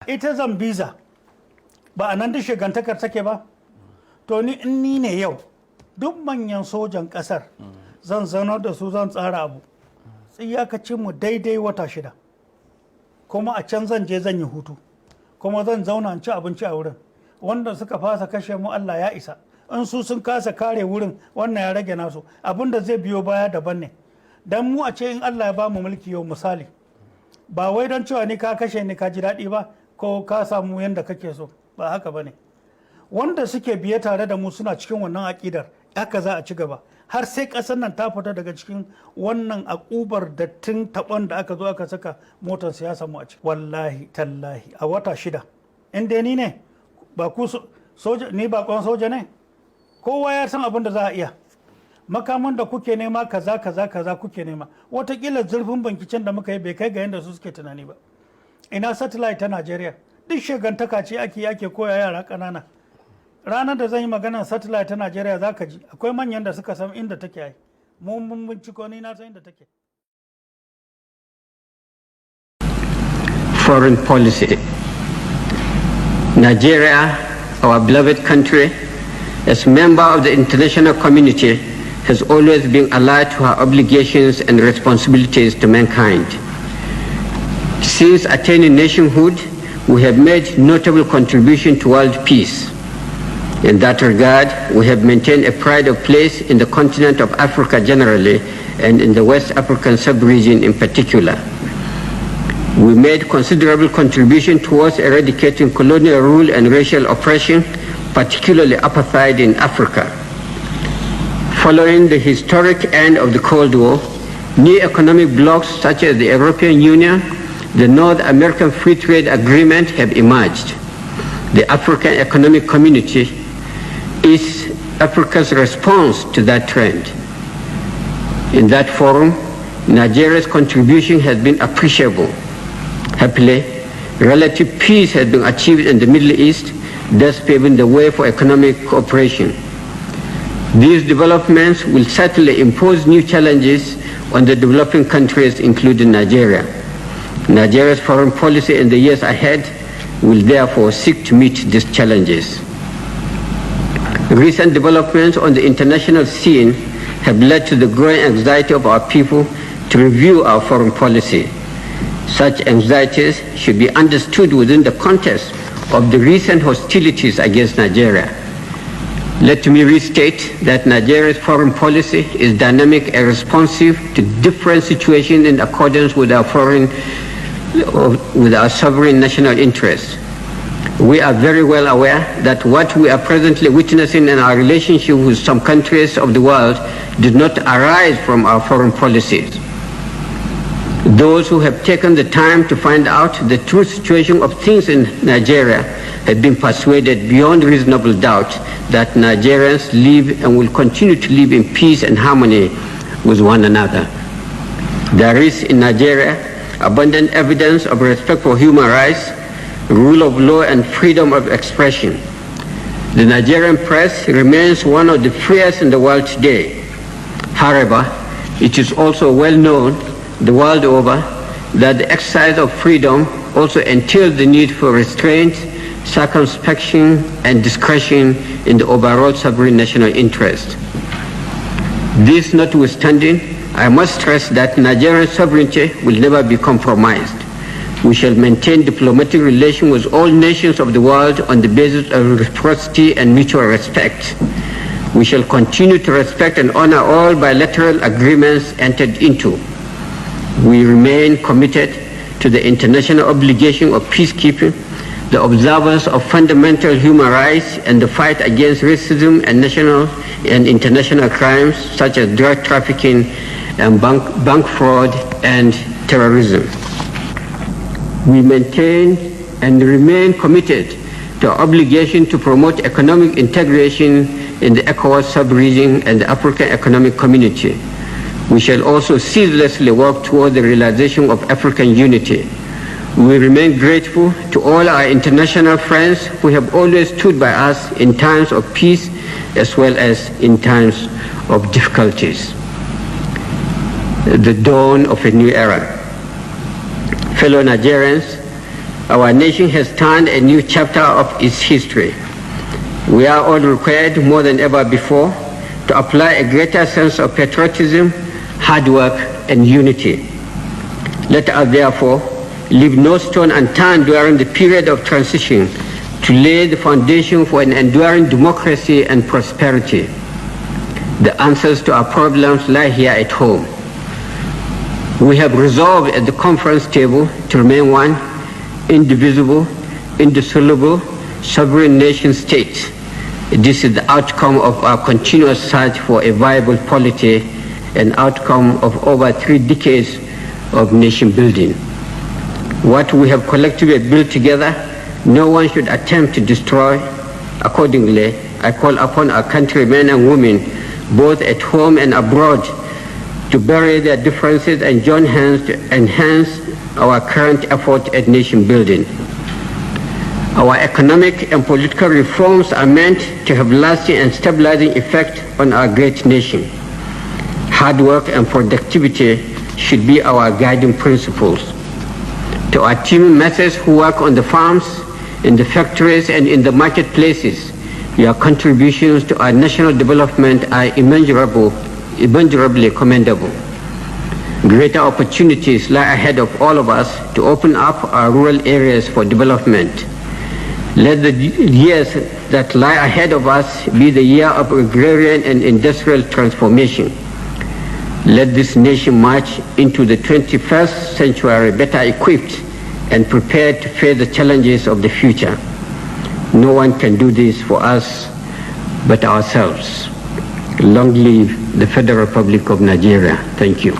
ita Sambisa ba a nan da shigantakar take ba, to ni in ni ne yau duk manyan sojan kasar zan zaunar da su zan tsara abu iyakacin mu daidai wata 6 kuma a can zan je zan yi hutu kuma zan zauna in ci abinci a wurin wanda suka fasa kashe mu Allah ya isa in su sun kasa kare wurin wannan ya rage nasu abin da zai biyo baya daban ne dan mu a ce in Allah ya ba mu mulki yau misali ba wai don cewa ni ka kashe ni ka ji daɗi ba ko ka samu yanda kake so ba haka bane wanda suke biye tare da mu suna cikin wannan aƙidar haka za a ci gaba har sai ƙasar nan ta fita daga cikin wannan akubar dattin taɓon da aka zo aka saka motar siyasa mu a ciki wallahi tallahi a wata 6 in dai ni ne ba ku soja ni ba kwan soja ne kowa ya san abin da za a iya makaman da kuke nema kaza kuke nema watakila zurfin bankicin da muka yi bai kai ga yadda su suke tunani ba ina satellite ta Najeriya duk shagantaka ce ake koya yara ƙanana ranar da zan yi maganar satellite ta Najeriya za ka ji akwai manyan da suka san inda take yi mun binciko ni na san inda take. Foreign policy. Nigeria, our beloved country, as member of the international community, has always been alert to her obligations and responsibilities to mankind. Since attaining nationhood, we have made notable contribution to world peace. In that regard, we have maintained a pride of place in the continent of Africa generally and in the West African sub-region in particular. We made considerable contribution towards eradicating colonial rule and racial oppression, particularly apartheid in Africa. Following the historic end of the Cold War, new economic blocs such as the European Union, the North American Free Trade Agreement have emerged. The African Economic Community is Africa's response to that trend. In that forum, Nigeria's contribution has been appreciable. Happily, relative peace has been achieved in the Middle East, thus paving the way for economic cooperation. These developments will certainly impose new challenges on the developing countries, including Nigeria. Nigeria's foreign policy in the years ahead will therefore seek to meet these challenges. Recent developments on the international scene have led to the growing anxiety of our people to review our foreign policy. Such anxieties should be understood within the context of the recent hostilities against Nigeria. Let me restate that Nigeria's foreign policy is dynamic and responsive to different situations in accordance with our sovereign national interests. We are very well aware that what we are presently witnessing in our relationship with some countries of the world did not arise from our foreign policies. Those who have taken the time to find out the true situation of things in Nigeria have been persuaded beyond reasonable doubt that Nigerians live and will continue to live in peace and harmony with one another. There is in Nigeria abundant evidence of respect for human rights, rule of law and freedom of expression. The Nigerian press remains one of the freest in the world today. However, it is also well known the world over that the exercise of freedom also entails the need for restraint, circumspection and discretion in the overall sovereign national interest. This notwithstanding, I must stress that Nigerian sovereignty will never be compromised. We shall maintain diplomatic relations with all nations of the world on the basis of reciprocity and mutual respect. We shall continue to respect and honor all bilateral agreements entered into. We remain committed to the international obligation of peacekeeping, the observance of fundamental human rights, and the fight against racism and national and international crimes such as drug trafficking and bank fraud and terrorism. We maintain and remain committed to our obligation to promote economic integration in the ECOWAS sub-region and the African Economic Community. We shall also ceaselessly work toward the realization of African unity. We remain grateful to all our international friends who have always stood by us in times of peace as well as in times of difficulties. The dawn of a new era. Fellow Nigerians, our nation has turned a new chapter of its history. We are all required more than ever before to apply a greater sense of patriotism, hard work, and unity. Let us therefore leave no stone unturned during the period of transition to lay the foundation for an enduring democracy and prosperity. The answers to our problems lie here at home. We have resolved at the conference table to remain one indivisible, indissoluble, sovereign nation state. This is the outcome of our continuous search for a viable polity, an outcome of over 3 decades of nation building. What we have collectively built together, no one should attempt to destroy. Accordingly, I call upon our countrymen and women, both at home and abroad, to bury their differences and join hands to enhance our current effort at nation building. Our economic and political reforms are meant to have lasting and stabilizing effect on our great nation. Hard work and productivity should be our guiding principles. To our team members who work on the farms, in the factories, and in the marketplaces, your contributions to our national development are immeasurably commendable. Greater opportunities lie ahead of all of us to open up our rural areas for development. Let the years that lie ahead of us be the year of agrarian and industrial transformation. Let this nation march into the 21st century better equipped and prepared to face the challenges of the future. No one can do this for us but ourselves. Long live the Federal Republic of Nigeria. Thank you.